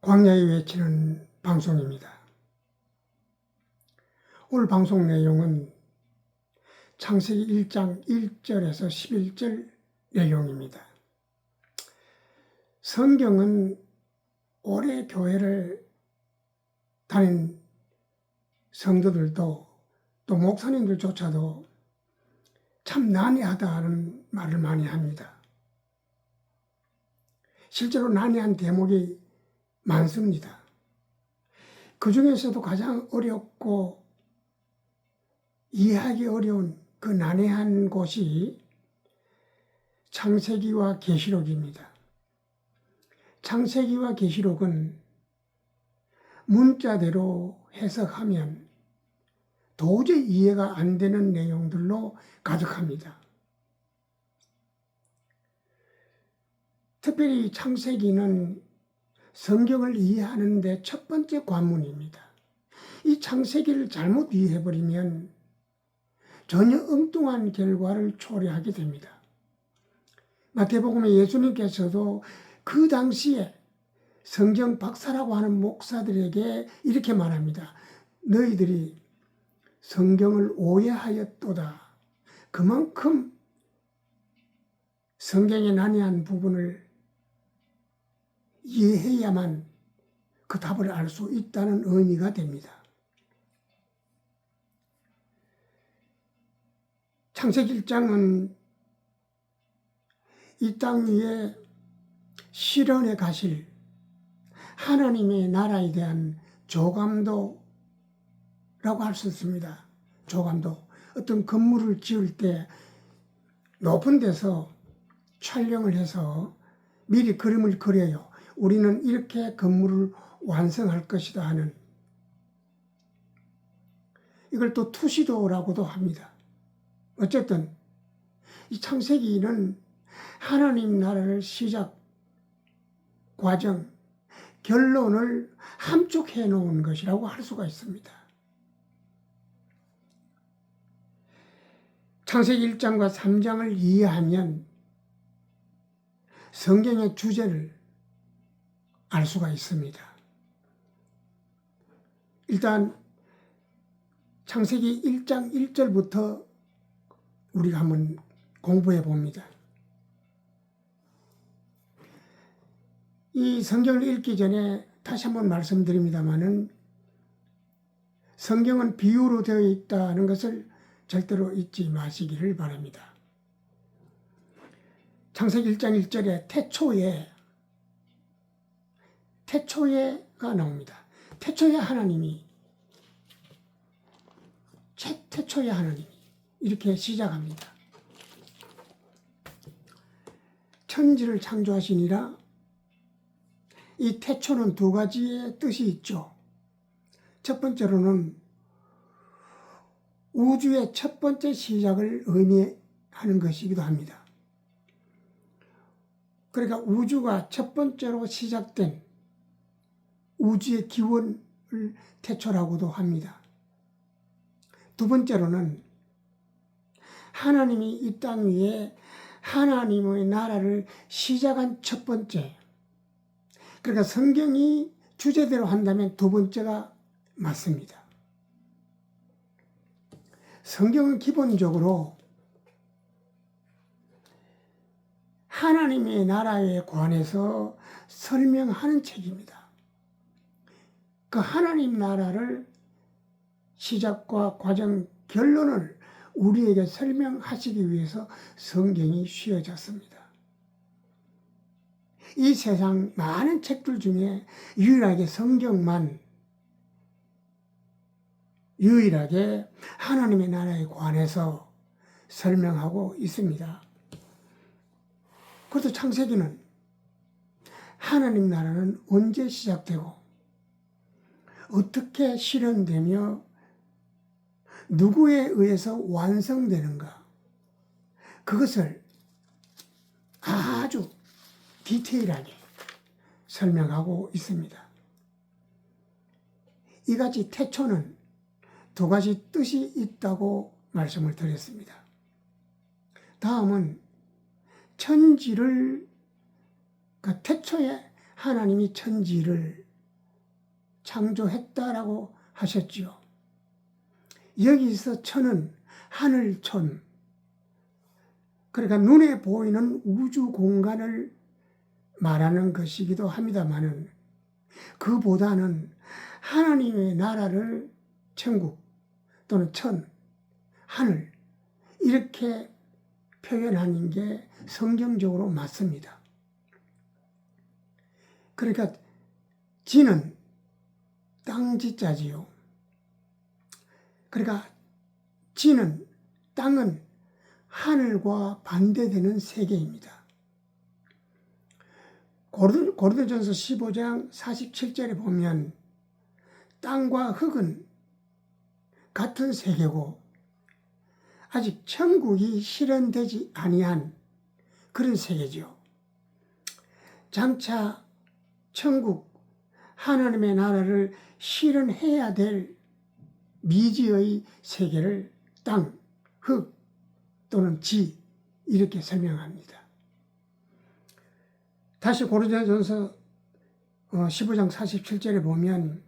광야에 외치는 방송입니다. 오늘 방송 내용은 창세기 1장 1절에서 11절 내용입니다. 성경은 오래 교회를 다닌 성도들도 또 목사님들조차도 참 난해하다는 말을 많이 합니다. 실제로 난해한 대목이 많습니다. 그 중에서도 가장 어렵고 이해하기 어려운 그 난해한 곳이 창세기와 계시록입니다. 창세기와 계시록은 문자대로 해석하면 도저히 이해가 안 되는 내용들로 가득합니다. 특별히 창세기는 성경을 이해하는 데 첫 번째 관문입니다. 이 창세기를 잘못 이해해버리면 전혀 엉뚱한 결과를 초래하게 됩니다. 마태복음에 예수님께서도 그 당시에 성경 박사라고 하는 목사들에게 이렇게 말합니다. 너희들이 성경을 오해하였도다. 그만큼 성경의 난해한 부분을 이해해야만 그 답을 알 수 있다는 의미가 됩니다. 창세기 1장은 이 땅 위에 실현해 가실 하나님의 나라에 대한 조감도라고 할 수 있습니다. 조감도. 어떤 건물을 지을 때 높은 데서 촬영을 해서 미리 그림을 그려요. 우리는 이렇게 건물을 완성할 것이다 하는, 이걸 또 투시도라고도 합니다. 어쨌든 이 창세기는 하나님 나라를 시작 과정, 결론을 함축해 놓은 것이라고 할 수가 있습니다. 창세기 1장과 3장을 이해하면 성경의 주제를 알 수가 있습니다. 일단 창세기 1장 1절부터 우리가 한번 공부해 봅니다. 이 성경을 읽기 전에 다시 한번 말씀드립니다마는 성경은 비유로 되어 있다는 것을 절대로 잊지 마시기를 바랍니다. 창세기 1장 1절에 태초에가 나옵니다. 태초에 하나님이 이렇게 시작합니다. 천지를 창조하시니라. 이 태초는 두 가지의 뜻이 있죠. 첫 번째로는 우주의 첫 번째 시작을 의미하는 것이기도 합니다. 그러니까 우주가 첫 번째로 시작된 우주의 기원을 태초라고도 합니다. 두 번째로는 하나님이 이 땅 위에 하나님의 나라를 시작한 첫 번째, 그러니까 성경이 주제대로 한다면 두 번째가 맞습니다. 성경은 기본적으로 하나님의 나라에 관해서 설명하는 책입니다. 그 하나님 나라를 시작과 과정, 결론을 우리에게 설명하시기 위해서 성경이 씌워졌습니다. 이 세상 많은 책들 중에 유일하게 성경만 유일하게 하나님의 나라에 관해서 설명하고 있습니다. 그래서 창세기는 하나님 나라는 언제 시작되고 어떻게 실현되며 누구에 의해서 완성되는가, 그것을 아주 디테일하게 설명하고 있습니다. 이같이 태초는 두 가지 뜻이 있다고 말씀을 드렸습니다. 다음은 천지를, 그 태초에 하나님이 천지를 창조했다라고 하셨지요. 여기서 천은 하늘천, 그러니까 눈에 보이는 우주 공간을 말하는 것이기도 합니다만은, 그보다는 하나님의 나라를 천국 또는 천, 하늘 이렇게 표현하는 게 성경적으로 맞습니다. 그러니까 지는 땅지자지요. 그러니까 지는, 땅은 하늘과 반대되는 세계입니다. 고린도전서 15장 47절에 보면 땅과 흙은 같은 세계고 아직 천국이 실현되지 아니한 그런 세계죠. 장차 천국, 하나님의 나라를 실현해야 될 미지의 세계를 땅, 흙 또는 지 이렇게 설명합니다. 다시 고린도전서 15장 47절에 보면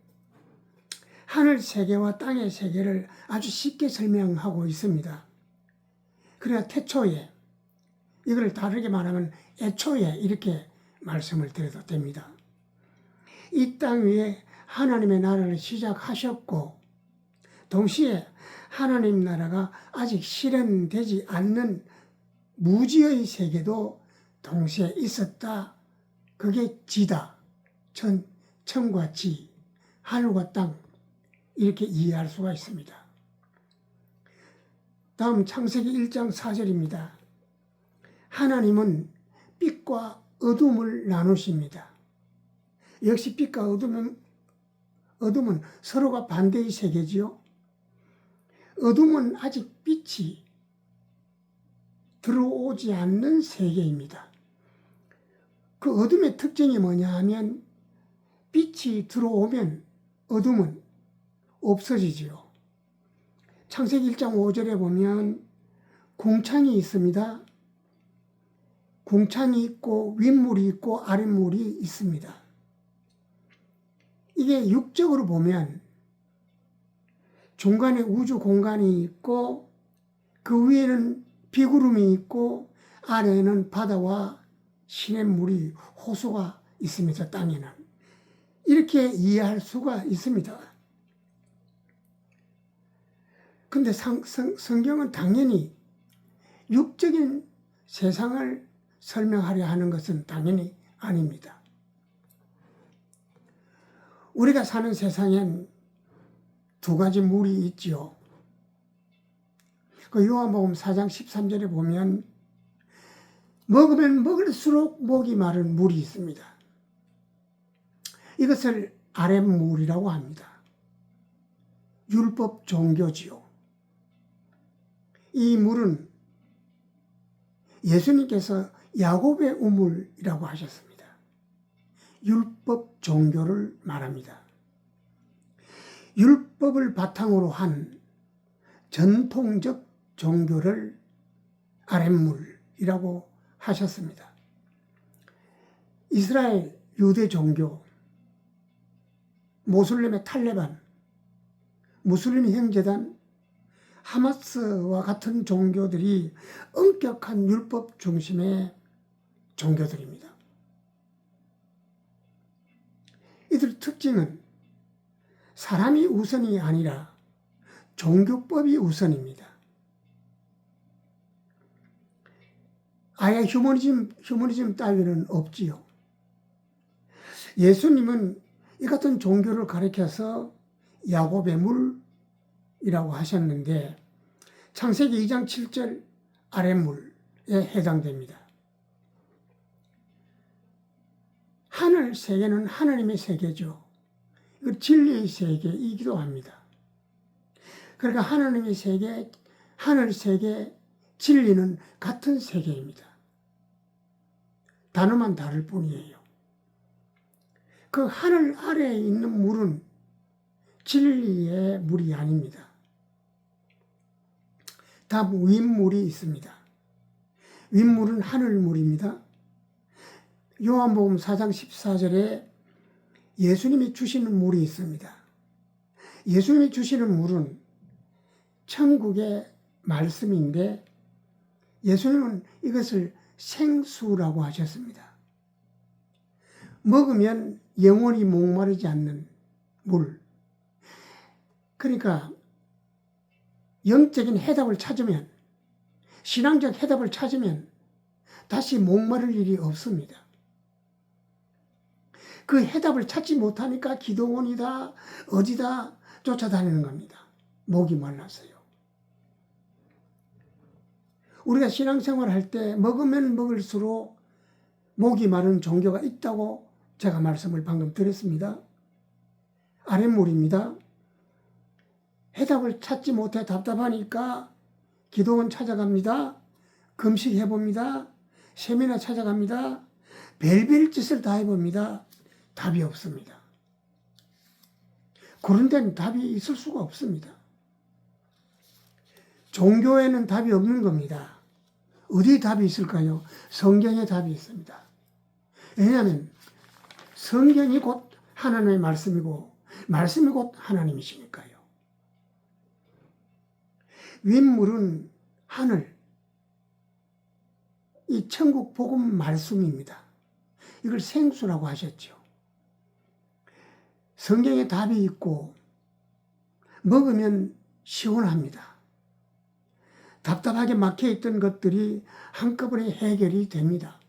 하늘 세계와 땅의 세계를 아주 쉽게 설명하고 있습니다. 그러나 태초에, 이걸 다르게 말하면 애초에 이렇게 말씀을 드려도 됩니다. 이 땅 위에 하나님의 나라를 시작하셨고 동시에 하나님 나라가 아직 실현되지 않는 무지의 세계도 동시에 있었다. 그게 지다. 천과 지, 하늘과 땅 이렇게 이해할 수가 있습니다. 다음 창세기 1장 4절입니다. 하나님은 빛과 어둠을 나누십니다. 역시 빛과 어둠은 서로가 반대의 세계지요. 어둠은 아직 빛이 들어오지 않는 세계입니다. 그 어둠의 특징이 뭐냐 하면 빛이 들어오면 어둠은 없어지지요. 창세기 1장 5절에 보면 궁창이 있습니다. 궁창이 있고 윗물이 있고 아랫물이 있습니다. 이게 육적으로 보면 중간에 우주 공간이 있고 그 위에는 비구름이 있고 아래에는 바다와 시냇물이 호수가 있습니다. 땅에는. 이렇게 이해할 수가 있습니다. 근데 성경은 당연히 육적인 세상을 설명하려 하는 것은 당연히 아닙니다. 우리가 사는 세상엔 두 가지 물이 있지요. 그 요한복음 4장 13절에 보면 먹으면 먹을수록 목이 마른 물이 있습니다. 이것을 아랫물이라고 합니다. 율법 종교지요. 이 물은 예수님께서 야곱의 우물이라고 하셨습니다. 율법 종교를 말합니다. 율법을 바탕으로 한 전통적 종교를 아랫물이라고 하셨습니다. 이스라엘 유대 종교, 모슬렘의 탈레반, 무슬림 형제단, 하마스와 같은 종교들이 엄격한 율법 중심의 종교들입니다. 이들 특징은 사람이 우선이 아니라 종교법이 우선입니다. 아예 휴머니즘 따위는 없지요. 예수님은 이 같은 종교를 가리켜서 야곱의 물이라고 하셨는데 창세기 2장 7절 아랫물에 해당됩니다. 하늘 세계는 하나님의 세계죠. 이거 진리의 세계이기도 합니다. 그러니까 하나님의 세계, 하늘 세계, 진리는 같은 세계입니다. 단어만 다를 뿐이에요. 그 하늘 아래에 있는 물은 진리의 물이 아닙니다. 다음 윗물이 있습니다. 윗물은 하늘물입니다. 요한복음 4장 14절에 예수님이 주시는 물이 있습니다. 예수님이 주시는 물은 천국의 말씀인데 예수님은 이것을 생수라고 하셨습니다. 먹으면 영원히 목마르지 않는 물. 그러니까 영적인 해답을 찾으면, 신앙적 해답을 찾으면 다시 목마를 일이 없습니다. 그 해답을 찾지 못하니까 기도원이다 어디다 쫓아다니는 겁니다. 목이 말라서요. 우리가 신앙생활 할 때 먹으면 먹을수록 목이 마른 종교가 있다고 제가 말씀을 방금 드렸습니다. 아랫물입니다. 해답을 찾지 못해 답답하니까 기도원 찾아갑니다. 금식해봅니다. 세미나 찾아갑니다. 별별 짓을 다 해봅니다. 답이 없습니다. 그런 데는 답이 있을 수가 없습니다. 종교에는 답이 없는 겁니다. 어디에 답이 있을까요? 성경에 답이 있습니다. 왜냐하면 성경이 곧 하나님의 말씀이고 말씀이 곧 하나님이시니까요. 윗물은 하늘, 이 천국 복음 말씀입니다. 이걸 생수라고 하셨죠. 성경에 답이 있고 먹으면 시원합니다. 답답하게 막혀있던 것들이 한꺼번에 해결이 됩니다.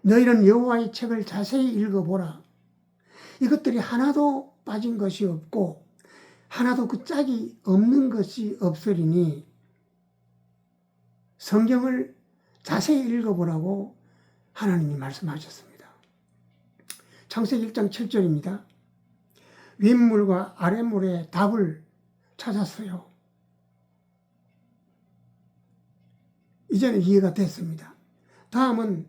너희는 여호와의 책을 자세히 읽어보라. 이것들이 하나도 빠진 것이 없고 하나도 그 짝이 없는 것이 없으리니 성경을 자세히 읽어보라고 하나님이 말씀하셨습니다. 창세기 1장 7절입니다. 윗물과 아랫물의 답을 찾았어요. 이제는 이해가 됐습니다. 다음은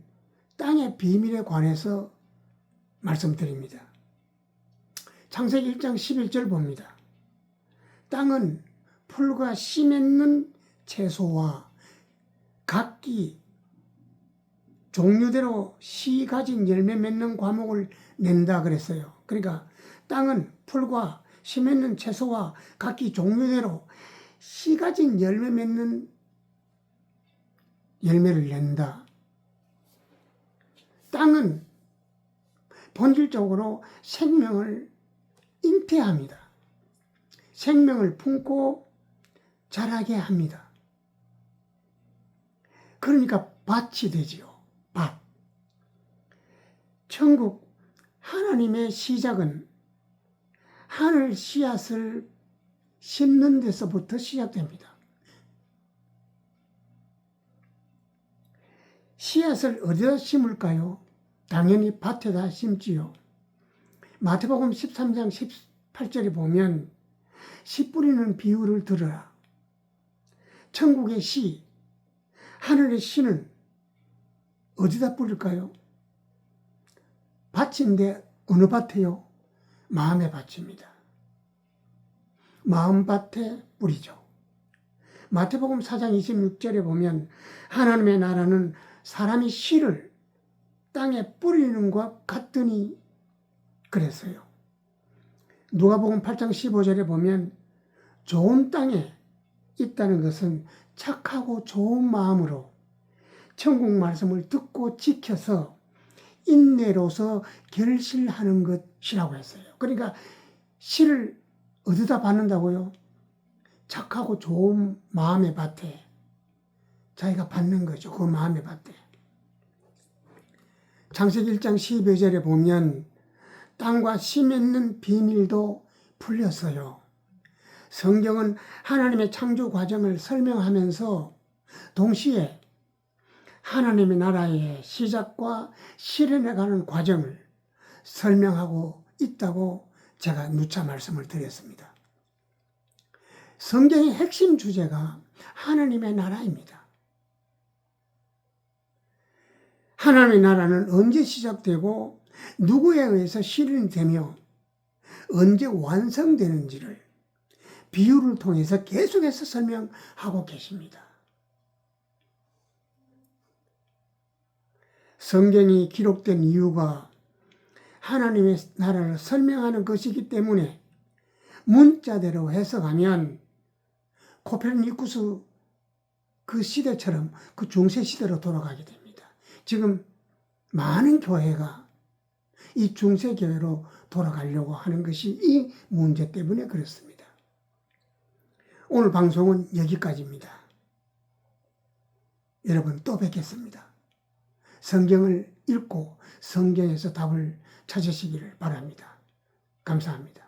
땅의 비밀에 관해서 말씀드립니다. 창세기 1장 11절 봅니다. 땅은 풀과 씨 맺는 채소와 각기 종류대로 씨 가진 열매 맺는 과목을 낸다 그랬어요. 그러니까 땅은 풀과 씨 맺는 채소와 각기 종류대로 씨 가진 열매 맺는 열매를 낸다. 땅은 본질적으로 생명을 잉태합니다. 생명을 품고 자라게 합니다. 그러니까 밭이 되지요. 밭. 천국 하나님의 시작은 하늘 씨앗을 심는 데서부터 시작됩니다. 씨앗을 어디다 심을까요? 당연히 밭에다 심지요. 마태복음 13장 18절에 보면 씨 뿌리는 비유를 들으라. 천국의 씨, 하늘의 씨는 어디다 뿌릴까요? 밭인데 어느 밭에요? 마음의 밭입니다. 마음밭에 뿌리죠. 마태복음 4장 26절에 보면 하나님의 나라는 사람이 씨를 땅에 뿌리는 것 같더니 그랬어요. 누가복음 8장 15절에 보면 좋은 땅에 있다는 것은 착하고 좋은 마음으로 천국 말씀을 듣고 지켜서 인내로서 결실하는 것이라고 했어요. 그러니까 씨를 어디다 받는다고요? 착하고 좋은 마음의 밭에 자기가 받는 거죠. 그 마음의 밭에. 창세기 1장 12절에 보면 땅과 씨 맺는 비밀도 풀렸어요. 성경은 하나님의 창조 과정을 설명하면서 동시에 하나님의 나라의 시작과 실현해가는 과정을 설명하고 있다고 제가 누차 말씀을 드렸습니다. 성경의 핵심 주제가 하나님의 나라입니다. 하나님의 나라는 언제 시작되고 누구에 의해서 실현되며 언제 완성되는지를 비유를 통해서 계속해서 설명하고 계십니다. 성경이 기록된 이유가 하나님의 나라를 설명하는 것이기 때문에 문자대로 해석하면 코페르니쿠스 그 시대처럼 그 중세 시대로 돌아가게 됩니다. 지금 많은 교회가 이 중세 교회로 돌아가려고 하는 것이 이 문제 때문에 그렇습니다. 오늘 방송은 여기까지입니다. 여러분 또 뵙겠습니다. 성경을 읽고 성경에서 답을 찾으시기를 바랍니다. 감사합니다.